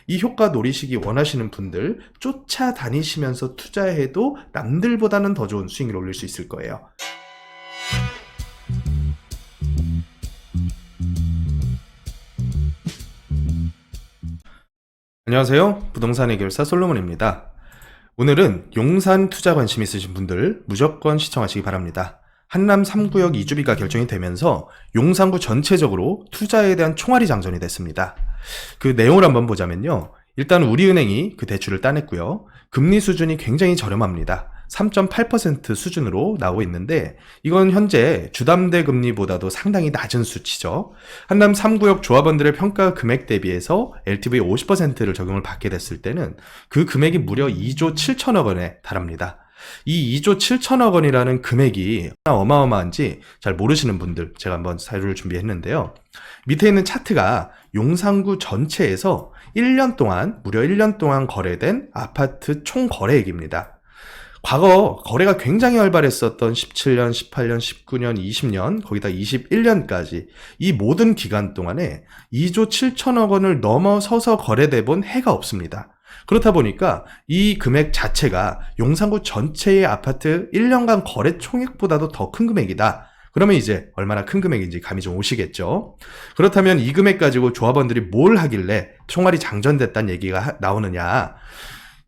이 효과 노리시기 원하시는 분들 쫓아다니시면서 투자해도 남들보다는 더 좋은 수익률을 올릴 수 있을 거예요. 안녕하세요. 부동산 해결사 솔로몬입니다. 오늘은 용산 투자 관심 있으신 분들 무조건 시청하시기 바랍니다. 한남 3구역 이주비가 결정이 되면서 용산구 전체적으로 투자에 대한 총알이 장전이 됐습니다. 그 내용을 한번 보자면요. 일단 우리은행이 그 대출을 따냈고요. 금리 수준이 굉장히 저렴합니다. 3.8% 수준으로 나오고 있는데 이건 현재 주담대 금리보다도 상당히 낮은 수치죠. 한남 3구역 조합원들의 평가 금액 대비해서 LTV 50%를 적용을 받게 됐을 때는 그 금액이 무려 2조 7천억 원에 달합니다. 이 2조 7천억 원이라는 금액이 어마어마한지 잘 모르시는 분들 제가 한번 자료를 준비했는데요. 밑에 있는 차트가 용산구 전체에서 1년 동안 무려 1년 동안 거래된 아파트 총 거래액입니다. 과거 거래가 굉장히 활발했었던 17년, 18년, 19년, 20년, 거기다 21년까지 이 모든 기간 동안에 2조 7천억 원을 넘어서서 거래돼 본 해가 없습니다. 그렇다 보니까 이 금액 자체가 용산구 전체의 아파트 1년간 거래 총액보다도 더 큰 금액이다. 그러면 이제 얼마나 큰 금액인지 감이 좀 오시겠죠. 그렇다면 이 금액 가지고 조합원들이 뭘 하길래 총알이 장전됐다는 얘기가 나오느냐.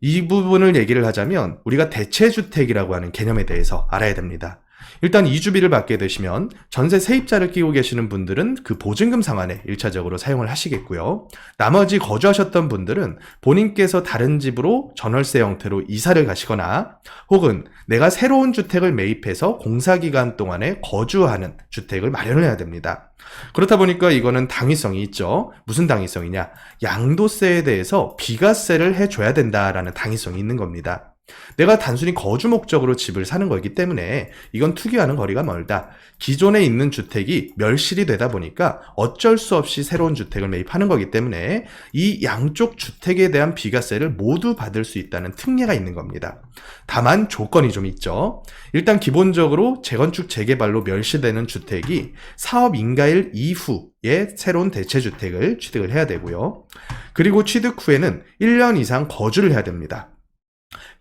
이 부분을 얘기를 하자면 우리가 대체주택이라고 하는 개념에 대해서 알아야 됩니다. 일단 이주비를 받게 되시면 전세 세입자를 끼고 계시는 분들은 그 보증금 상환에 1차적으로 사용을 하시겠고요. 나머지 거주하셨던 분들은 본인께서 다른 집으로 전월세 형태로 이사를 가시거나 혹은 내가 새로운 주택을 매입해서 공사기간 동안에 거주하는 주택을 마련을 해야 됩니다. 그렇다 보니까 이거는 당위성이 있죠. 무슨 당위성이냐? 양도세에 대해서 비과세를 해줘야 된다라는 당위성이 있는 겁니다. 내가 단순히 거주 목적으로 집을 사는 거기 때문에 이건 투기와는 거리가 멀다. 기존에 있는 주택이 멸실이 되다 보니까 어쩔 수 없이 새로운 주택을 매입하는 거기 때문에 이 양쪽 주택에 대한 비과세를 모두 받을 수 있다는 특례가 있는 겁니다. 다만 조건이 좀 있죠. 일단 기본적으로 재건축 재개발로 멸실되는 주택이 사업 인가일 이후에 새로운 대체주택을 취득을 해야 되고요. 그리고 취득 후에는 1년 이상 거주를 해야 됩니다.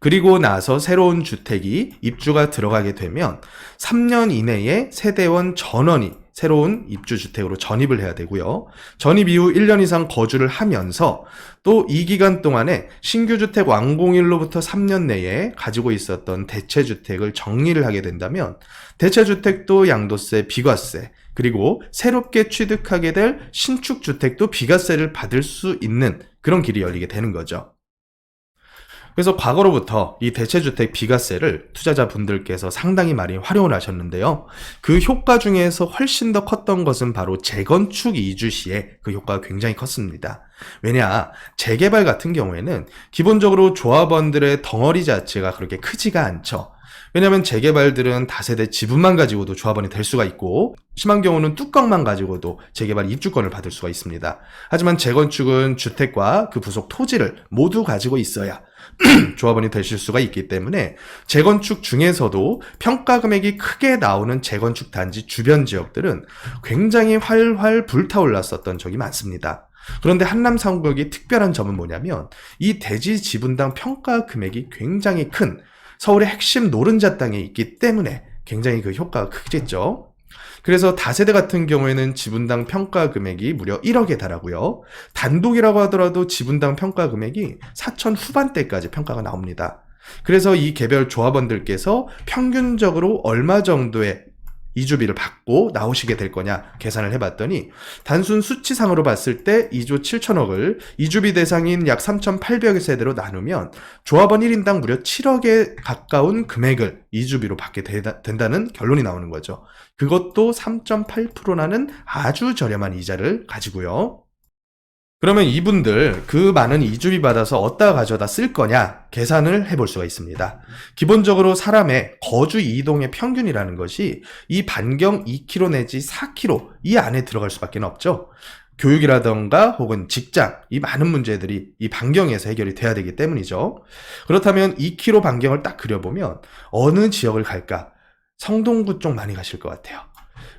그리고 나서 새로운 주택이 입주가 들어가게 되면 3년 이내에 세대원 전원이 새로운 입주주택으로 전입을 해야 되고요. 전입 이후 1년 이상 거주를 하면서 또 이 기간 동안에 신규주택 완공일로부터 3년 내에 가지고 있었던 대체주택을 정리를 하게 된다면 대체주택도 양도세, 비과세, 그리고 새롭게 취득하게 될 신축주택도 비과세를 받을 수 있는 그런 길이 열리게 되는 거죠. 그래서 과거로부터 이 대체주택 비과세를 투자자분들께서 상당히 많이 활용을 하셨는데요. 그 효과 중에서 훨씬 더 컸던 것은 바로 재건축 이주 시에 그 효과가 굉장히 컸습니다. 왜냐, 재개발 같은 경우에는 기본적으로 조합원들의 덩어리 자체가 그렇게 크지가 않죠. 왜냐하면 재개발들은 다세대 지분만 가지고도 조합원이 될 수가 있고 심한 경우는 뚜껑만 가지고도 재개발 입주권을 받을 수가 있습니다. 하지만 재건축은 주택과 그 부속 토지를 모두 가지고 있어야 조합원이 되실 수가 있기 때문에 재건축 중에서도 평가 금액이 크게 나오는 재건축 단지 주변 지역들은 굉장히 활활 불타올랐었던 적이 많습니다. 그런데 한남 3구역이 특별한 점은 뭐냐면 이 대지 지분당 평가 금액이 굉장히 큰 서울의 핵심 노른자 땅에 있기 때문에 굉장히 그 효과가 크겠죠. 그래서 다세대 같은 경우에는 지분당 평가 금액이 무려 1억에 달하고요. 단독이라고 하더라도 지분당 평가 금액이 4천 후반대까지 평가가 나옵니다. 그래서 이 개별 조합원들께서 평균적으로 얼마 정도의 이주비를 받고 나오시게 될 거냐 계산을 해봤더니 단순 수치상으로 봤을 때 2조 7천억을 이주비 대상인 약 3,800세대로 나누면 조합원 1인당 무려 7억에 가까운 금액을 이주비로 받게 된다는 결론이 나오는 거죠. 그것도 3.8%라는 아주 저렴한 이자를 가지고요. 그러면 이분들 그 많은 이주비 받아서 어디다 가져다 쓸 거냐 계산을 해볼 수가 있습니다. 기본적으로 사람의 거주 이동의 평균이라는 것이 이 반경 2km 내지 4km 이 안에 들어갈 수밖에 없죠. 교육이라던가 혹은 직장, 이 많은 문제들이 이 반경에서 해결이 돼야 되기 때문이죠. 그렇다면 2km 반경을 딱 그려보면 어느 지역을 갈까? 성동구 쪽 많이 가실 것 같아요.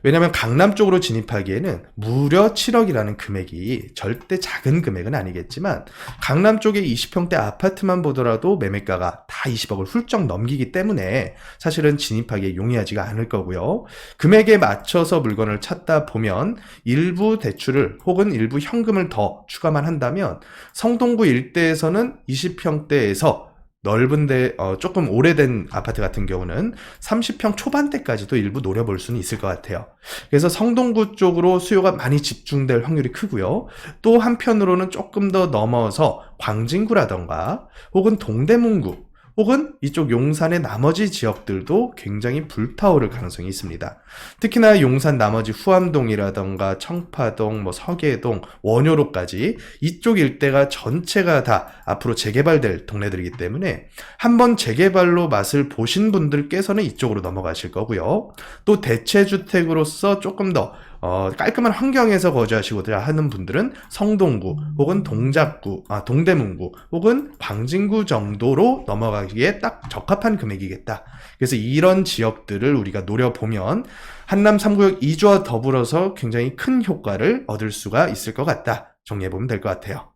왜냐하면 강남 쪽으로 진입하기에는 무려 7억이라는 금액이 절대 작은 금액은 아니겠지만 강남 쪽에 20평대 아파트만 보더라도 매매가가 다 20억을 훌쩍 넘기기 때문에 사실은 진입하기에 용이하지가 않을 거고요. 금액에 맞춰서 물건을 찾다 보면 일부 대출을 혹은 일부 현금을 더 추가만 한다면 성동구 일대에서는 20평대에서 넓은데 조금 오래된 아파트 같은 경우는 30평 초반대까지도 일부 노려볼 수는 있을 것 같아요. 그래서 성동구 쪽으로 수요가 많이 집중될 확률이 크고요. 또 한편으로는 조금 더 넘어서 광진구라던가 혹은 동대문구 혹은 이쪽 용산의 나머지 지역들도 굉장히 불타오를 가능성이 있습니다. 특히나 용산 나머지 후암동이라던가 청파동, 서계동, 원효로까지 이쪽 일대가 전체가 다 앞으로 재개발될 동네들이기 때문에 한번 재개발로 맛을 보신 분들께서는 이쪽으로 넘어가실 거고요. 또 대체주택으로서 조금 더 깔끔한 환경에서 거주하시고자 하는 분들은 성동구 혹은 동대문구 혹은 광진구 정도로 넘어가기에 딱 적합한 금액이겠다. 그래서 이런 지역들을 우리가 노려보면 한남 3구역 이주와 더불어서 굉장히 큰 효과를 얻을 수가 있을 것 같다. 정리해보면 될 것 같아요.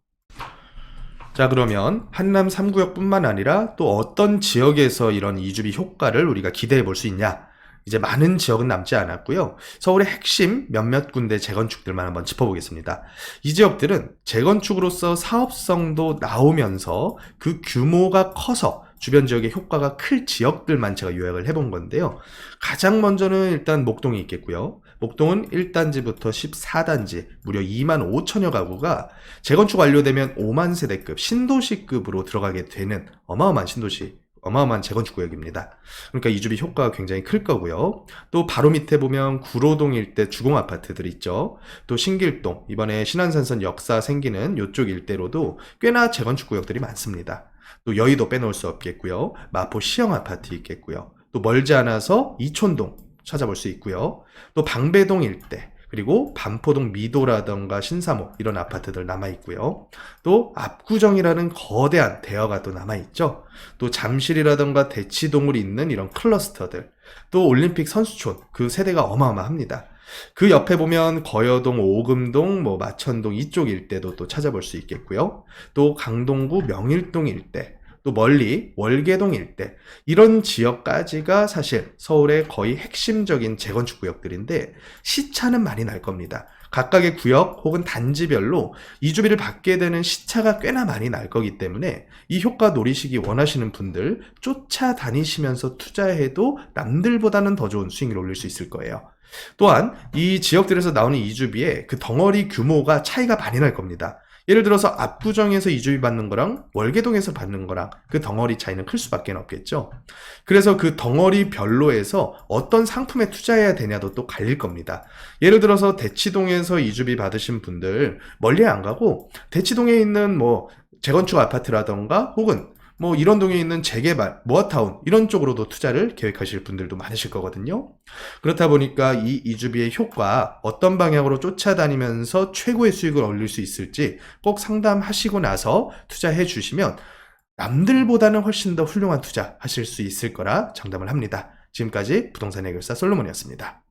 자, 그러면 한남 3구역 뿐만 아니라 또 어떤 지역에서 이런 이주비 효과를 우리가 기대해 볼 수 있냐? 이제 많은 지역은 남지 않았고요. 서울의 핵심 몇몇 군데 재건축들만 한번 짚어보겠습니다. 이 지역들은 재건축으로서 사업성도 나오면서 그 규모가 커서 주변 지역의 효과가 클 지역들만 제가 요약을 해본 건데요. 가장 먼저는 일단 목동이 있겠고요. 목동은 1단지부터 14단지 무려 2만 5천여 가구가 재건축 완료되면 5만 세대급 신도시급으로 들어가게 되는 어마어마한 재건축 구역입니다. 그러니까 이주비 효과가 굉장히 클 거고요. 또 바로 밑에 보면 구로동 일대 주공 아파트들 있죠. 또 신길동, 이번에 신안산선 역사 생기는 이쪽 일대로도 꽤나 재건축 구역들이 많습니다. 또 여의도 빼놓을 수 없겠고요. 마포 시형 아파트 있겠고요. 또 멀지 않아서 이촌동 찾아볼 수 있고요. 또 방배동 일대, 그리고 반포동 미도라던가 신사모 이런 아파트들 남아있고요. 또 압구정이라는 거대한 대여가 또 남아있죠. 또 잠실이라던가 대치동을 잇는 이런 클러스터들, 또 올림픽 선수촌, 그 세대가 어마어마합니다. 그 옆에 보면 거여동, 오금동, 마천동 이쪽 일대도 또 찾아볼 수 있겠고요. 또 강동구 명일동 일대, 또 멀리 월계동 일대, 이런 지역까지가 사실 서울의 거의 핵심적인 재건축 구역들인데 시차는 많이 날 겁니다. 각각의 구역 혹은 단지별로 이주비를 받게 되는 시차가 꽤나 많이 날 거기 때문에 이 효과 노리시기 원하시는 분들 쫓아다니시면서 투자해도 남들보다는 더 좋은 수익을 올릴 수 있을 거예요. 또한 이 지역들에서 나오는 이주비의 그 덩어리 규모가 차이가 많이 날 겁니다. 예를 들어서 압구정에서 이주비 받는 거랑 월계동에서 받는 거랑 그 덩어리 차이는 클 수밖에 없겠죠. 그래서 그 덩어리 별로에서 어떤 상품에 투자해야 되냐도 또 갈릴 겁니다. 예를 들어서 대치동에서 이주비 받으신 분들 멀리 안 가고 대치동에 있는 재건축 아파트라던가 혹은 이런 동에 있는 재개발, 모아타운 이런 쪽으로도 투자를 계획하실 분들도 많으실 거거든요. 그렇다 보니까 이 이주비의 효과 어떤 방향으로 쫓아다니면서 최고의 수익을 올릴 수 있을지 꼭 상담하시고 나서 투자해 주시면 남들보다는 훨씬 더 훌륭한 투자 하실 수 있을 거라 장담을 합니다. 지금까지 부동산 해결사 솔로몬이었습니다.